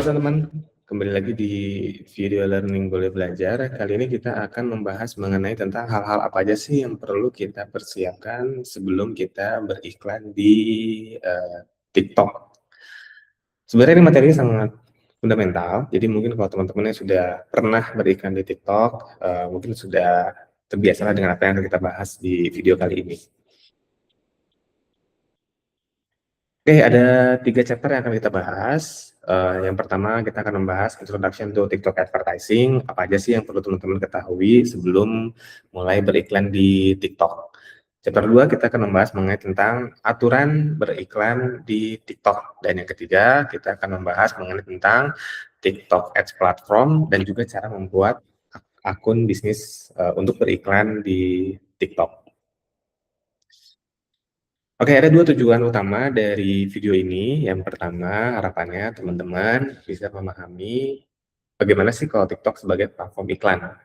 Halo teman-teman, kembali lagi di video learning boleh belajar. Kali ini kita akan membahas mengenai tentang hal-hal apa aja sih yang perlu kita persiapkan sebelum kita beriklan di TikTok. Sebenarnya ini materi sangat fundamental, jadi mungkin kalau teman-teman yang sudah pernah beriklan di TikTok, mungkin sudah terbiasa dengan apa yang akan kita bahas di video kali ini. Oke, ada 3 chapter yang akan kita bahas. Yang pertama kita akan membahas introduction to TikTok advertising, apa aja sih yang perlu teman-teman ketahui sebelum mulai beriklan di TikTok. Chapter 2 kita akan membahas mengenai tentang aturan beriklan di TikTok. Dan yang ketiga kita akan membahas mengenai tentang TikTok Ads Platform dan juga cara membuat akun bisnis untuk beriklan di TikTok. Oke, ada 2 tujuan utama dari video ini. Yang pertama, harapannya teman-teman bisa memahami bagaimana sih kalau TikTok sebagai platform iklan.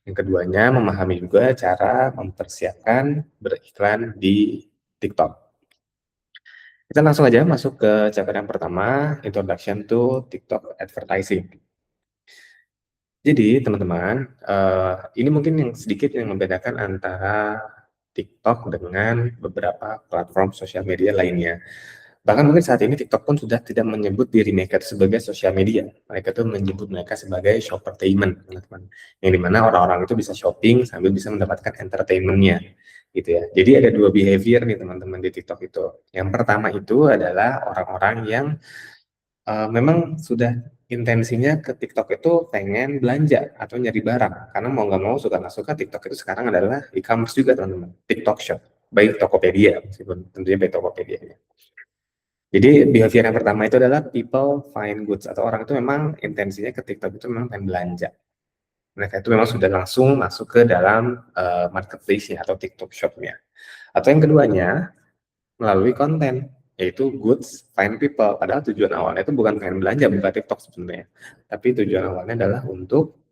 Yang keduanya, memahami juga cara mempersiapkan beriklan di TikTok. Kita langsung aja masuk ke chapter yang pertama, Introduction to TikTok Advertising. Jadi, teman-teman, ini mungkin yang sedikit yang membedakan antara TikTok dengan beberapa platform sosial media lainnya. Bahkan mungkin saat ini TikTok pun sudah tidak menyebut diri mereka sebagai sosial media. Mereka tuh menyebut mereka sebagai shoppertainment, teman-teman. Yang dimana orang-orang itu bisa shopping sambil bisa mendapatkan entertainment-nya, gitu ya. Jadi ada 2 behavior nih teman-teman di TikTok itu. Yang pertama itu adalah orang-orang yang memang sudah intensinya ke TikTok itu pengen belanja atau nyari barang. Karena mau nggak mau, suka nggak suka, TikTok itu sekarang adalah e-commerce juga teman-teman. TikTok Shop, baik Tokopedia, meskipun tentunya baik Tokopedia. Jadi behavior yang pertama itu adalah people find goods, atau orang itu memang intensinya ke TikTok itu memang pengen belanja. Mereka itu memang sudah langsung masuk ke dalam marketplace-nya atau TikTok Shop-nya. Atau yang keduanya, melalui konten, yaitu goods find people. Padahal tujuan awalnya itu bukan pengen belanja, buka TikTok sebenarnya. Tapi tujuan awalnya adalah untuk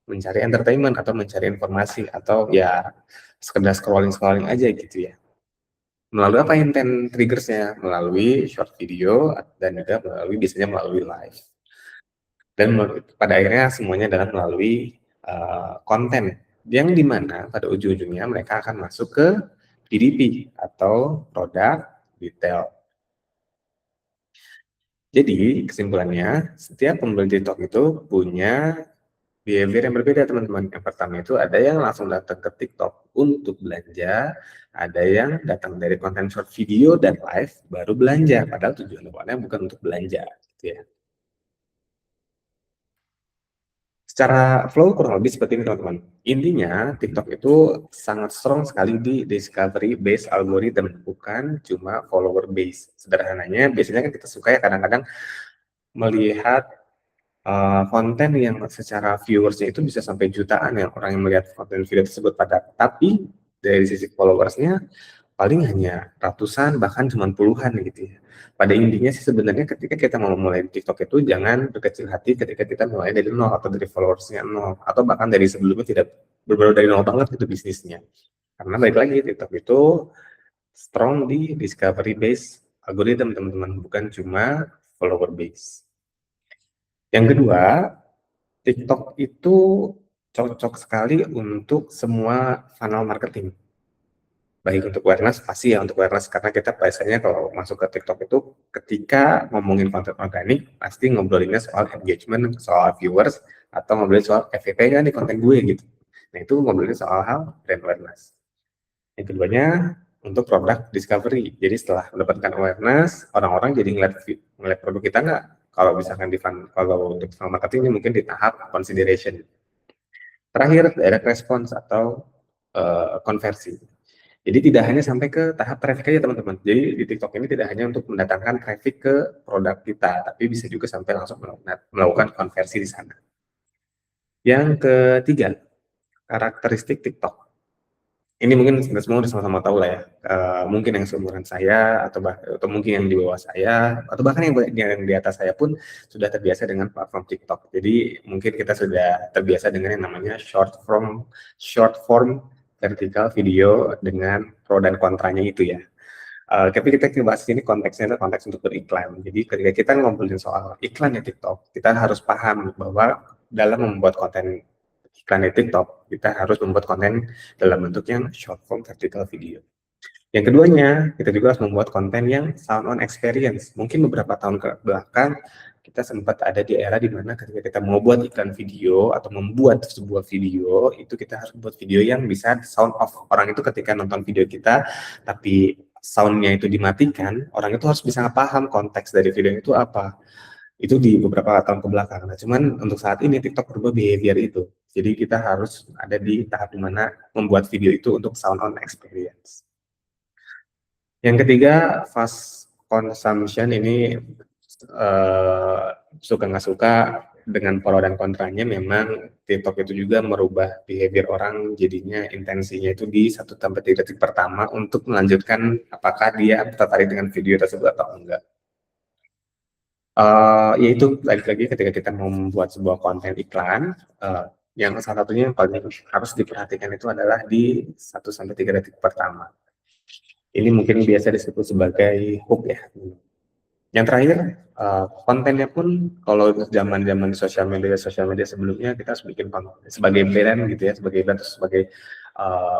mencari entertainment atau mencari informasi, atau ya sekedar scrolling-scrolling aja gitu ya. Melalui apa intent triggersnya? Melalui short video dan juga biasanya melalui live. Dan pada akhirnya semuanya adalah melalui konten yang dimana pada ujung-ujungnya mereka akan masuk ke PDP atau produk detail. Jadi kesimpulannya, setiap pembeli TikTok itu punya behavior yang berbeda teman-teman. Yang pertama itu ada yang langsung datang ke TikTok untuk belanja, ada yang datang dari konten short video dan live baru belanja, padahal tujuan awalnya bukan untuk belanja, gitu ya. Secara flow kurang lebih seperti ini teman-teman. Intinya TikTok itu sangat strong sekali di discovery based algorithm, bukan cuma follower base. Sederhananya biasanya kan kita suka ya kadang-kadang melihat konten yang secara viewersnya itu bisa sampai jutaan ya orang yang melihat konten video tersebut, tapi dari sisi followersnya paling hanya ratusan, bahkan cuma puluhan gitu ya. Pada intinya sih sebenarnya ketika kita mau mulai TikTok itu jangan berkecil hati ketika kita mulai dari nol atau dari followersnya nol, atau bahkan dari sebelumnya tidak berbeda dari nol banget itu bisnisnya. Karena balik lagi TikTok itu strong di discovery base algorithm teman-teman, bukan cuma follower base. Yang kedua, TikTok itu cocok sekali untuk semua funnel marketing. Baik untuk awareness, pasti ya untuk awareness, karena kita biasanya kalau masuk ke TikTok itu ketika ngomongin konten organik, pasti ngobrolinnya soal engagement, soal viewers, atau ngobrolin soal FYP kan di konten gue gitu. Nah itu ngobrolin soal hal brand awareness. Yang keduanya untuk product discovery. Jadi setelah mendapatkan awareness, orang-orang jadi ngeliat produk kita nggak? Kalau misalkan kalau untuk funnel marketing ini mungkin di tahap consideration. Terakhir, direct response atau konversi. Jadi tidak hanya sampai ke tahap traffic aja teman-teman. Jadi di TikTok ini tidak hanya untuk mendatangkan traffic ke produk kita, tapi bisa juga sampai langsung melakukan konversi di sana. Yang ketiga, karakteristik TikTok. Ini mungkin kita semua sama-sama tahu lah ya. Mungkin yang seumuran saya atau mungkin yang di bawah saya atau bahkan yang di atas saya pun sudah terbiasa dengan platform TikTok. Jadi mungkin kita sudah terbiasa dengan yang namanya short form vertical video dengan pro dan kontranya itu ya. Tapi kita bahas ini konteksnya adalah konteks untuk beriklan. Jadi ketika kita ngobrolin soal iklan di TikTok, kita harus paham bahwa dalam membuat konten iklan di TikTok, kita harus membuat konten dalam bentuk yang short form vertical video. Yang keduanya, kita juga harus membuat konten yang sound on experience. Mungkin beberapa tahun ke belakang, kita sempat ada di era dimana ketika kita mau buat iklan video atau membuat sebuah video, itu kita harus buat video yang bisa sound off. Orang itu ketika nonton video kita, tapi soundnya itu dimatikan, orang itu harus bisa paham konteks dari video itu apa. Itu di beberapa tahun ke belakang. Nah, cuman untuk saat ini TikTok berubah behavior itu. Jadi kita harus ada di tahap dimana membuat video itu untuk sound on experience. Yang ketiga, fast consumption ini suka nggak suka dengan pro dan kontranya, memang TikTok itu juga merubah behavior orang, jadinya intensinya itu di 1-3 detik pertama untuk melanjutkan apakah dia tertarik dengan video tersebut atau enggak. Yaitu balik lagi ketika kita mau membuat sebuah konten iklan, yang salah satunya yang paling harus diperhatikan itu adalah di 1-3 detik pertama. Ini mungkin biasa disebut sebagai hook ya. Yang terakhir, kontennya pun kalau zaman-zaman sosial media sebelumnya kita harus bikin sebagai brand gitu ya, sebagai brand, sebagai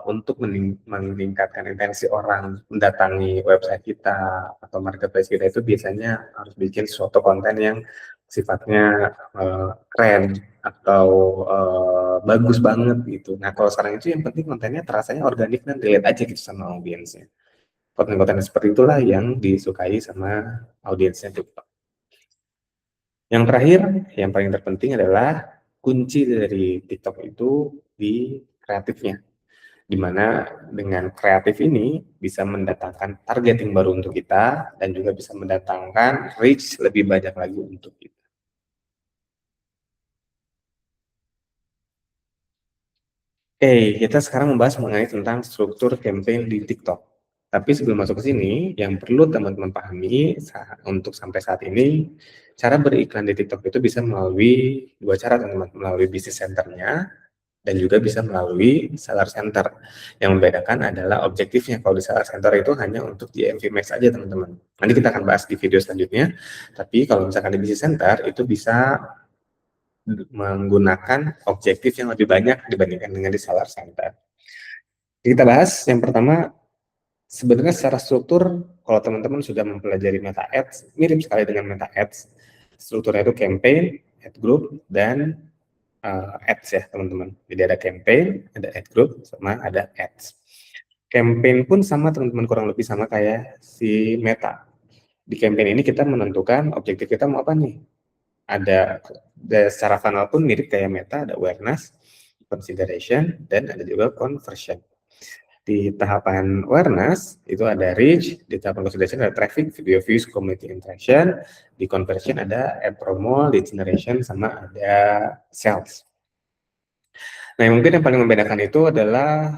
untuk meningkatkan intensi orang mendatangi website kita atau marketplace kita, itu biasanya harus bikin suatu konten yang sifatnya keren atau bagus banget gitu. Nah, kalau sekarang itu yang penting kontennya terasanya organik dan relate aja gitu sama audiensnya. Konten-konten seperti itulah yang disukai sama audiensnya TikTok. Yang terakhir, yang paling terpenting adalah kunci dari TikTok itu di kreatifnya. Dimana dengan kreatif ini bisa mendatangkan targeting baru untuk kita dan juga bisa mendatangkan reach lebih banyak lagi untuk kita. Kita sekarang membahas mengenai tentang struktur campaign di TikTok. Tapi sebelum masuk ke sini, yang perlu teman-teman pahami untuk sampai saat ini, cara beriklan di TikTok itu bisa melalui dua cara, teman-teman. Melalui business center-nya dan juga bisa melalui seller center. Yang membedakan adalah objektifnya. Kalau di seller center itu hanya untuk GMV Max aja, teman-teman. Nanti kita akan bahas di video selanjutnya. Tapi kalau misalkan di business center, itu bisa menggunakan objektif yang lebih banyak dibandingkan dengan di seller center. Kita bahas yang pertama, sebenarnya secara struktur, kalau teman-teman sudah mempelajari Meta Ads, mirip sekali dengan Meta Ads. Strukturnya itu campaign, ad group, dan ads ya teman-teman. Jadi ada campaign, ada ad group, sama ada ads. Campaign pun sama teman-teman, kurang lebih sama kayak si Meta. Di campaign ini kita menentukan objektif kita mau apa nih. Ada secara funnel pun mirip kayak Meta, ada awareness, consideration, dan ada juga conversion. Di tahapan awareness itu ada reach, di tahapan consideration ada traffic, video views, community interaction, di conversion ada ad promo, lead generation, sama ada sales. Nah, yang mungkin yang paling membedakan itu adalah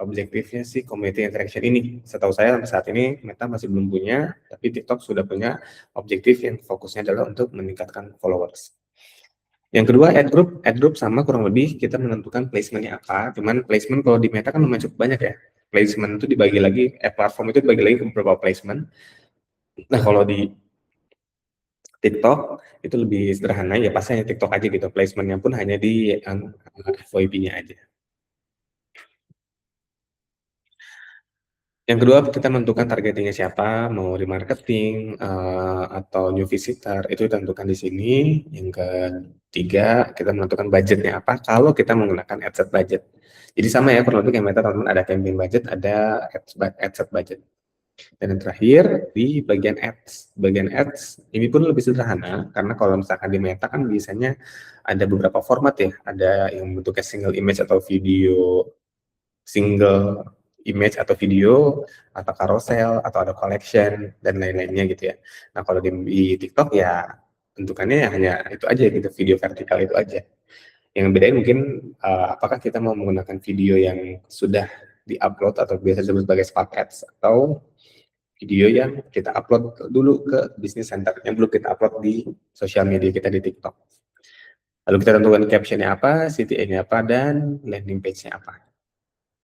objektifnya si community interaction ini. Setahu saya sampai saat ini Meta masih belum punya, tapi TikTok sudah punya objektif yang fokusnya adalah untuk meningkatkan followers. Yang kedua, ad group sama kurang lebih kita menentukan placementnya apa. Cuman placement kalau di Meta kan lumayan cukup banyak ya. Placement itu dibagi lagi, platform itu dibagi lagi ke beberapa placement. Nah, kalau di TikTok itu lebih sederhana, ya pasti hanya TikTok aja gitu. Placementnya pun hanya di FYP-nya aja. Yang kedua, kita menentukan targetingnya siapa, mau remarketing atau new visitor, itu ditentukan di sini. Yang ketiga, kita menentukan budgetnya apa, kalau kita menggunakan ad set budget. Jadi sama ya, kurang lebih kayak Meta, teman-teman, ada campaign budget, ada ad set budget. Dan yang terakhir, di bagian ads. Bagian ads ini pun lebih sederhana, karena kalau misalkan di Meta kan biasanya ada beberapa format ya, ada yang bentuknya single image atau video, single image atau video, atau carousel, atau ada collection, dan lain-lainnya gitu ya. Nah, kalau di TikTok ya bentukannya hanya itu aja gitu, video vertikal itu aja. Yang bedain mungkin apakah kita mau menggunakan video yang sudah di-upload atau biasa disebut sebagai Spark Ads, atau video yang kita upload dulu ke business center, yang belum kita upload di sosial media kita di TikTok. Lalu kita tentukan captionnya apa, CTA-nya apa, dan landing page-nya apa.